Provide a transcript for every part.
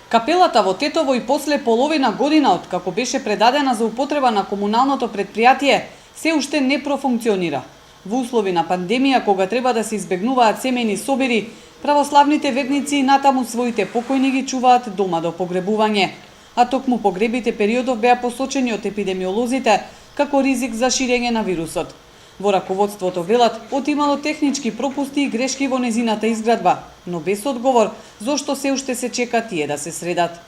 Капелата во Тетово и после половина година од како беше предадена за употреба на комуналното предпријатие, се уште не профункционира. Во услови на пандемија, кога треба да се избегнуваат семејни собири, православните верници натаму своите покојни ги чуваат дома до погребување. А токму погребите периодов беа посочени од епидемиолозите како ризик за ширење на вирусот. Во раководството велат отимало технички пропусти и грешки во незината изградба, но без одговор зошто се уште се чека тие да се средат.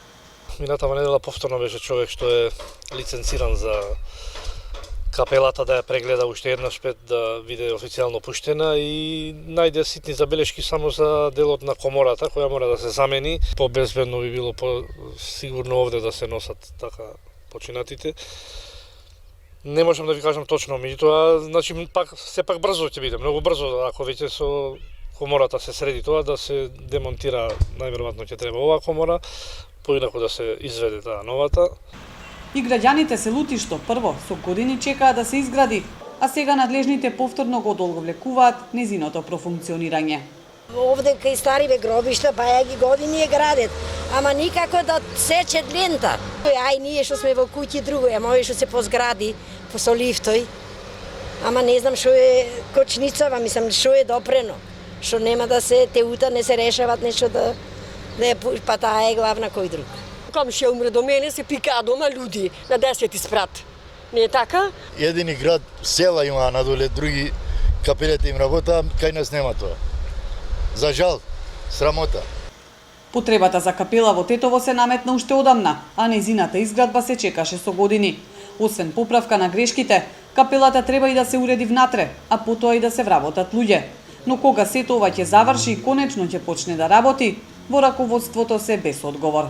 Минатава недела повторно беше човек што е лиценциран за капелата да ја прегледа уште еднаш пред да биде официјално пуштена и најде ситни забелешки само за делот на комората која мора да се замени. Побезбедно би било сигурно овде да се носат така починатите. Не можам да ви кажам точно, меѓутоа, значи сепак брзо ќе биде, многу брзо, ако веќе со комората се среди тоа да се демонтира, најверојатно ќе треба оваа комора, поинаку да се изведе таа новата. И граѓаните се лути што прво со години чекаат да се изгради, а сега надлежните повторно го одолговлекуваат незиното профункционирање. Овде кај стариве гробишта, па ја ги години е градет, ама никако да сечет лента. Ај ние што сме во куќи друго, ама овие што се по згради, по со лифтој, ама не знам што е кочницава, мислам што е допрено, што нема да се теута не се решават нешто да е, па таа е главна кој друг. Комшија умре до мене, се пикаа дома луѓе на 10 спрат. Не е така? Едини град, села има надоле, други капелете им работа, кај нас нема тоа. За жал, срамота. Потребата за капела во Тетово се наметна уште одамна, а незината изградба се чекаше со години. Освен поправка на грешките, капелата треба и да се уреди внатре, а потоа и да се вработат луѓе. Но кога сето ова ќе заврши и конечно ќе почне да работи, во раководството се без одговор.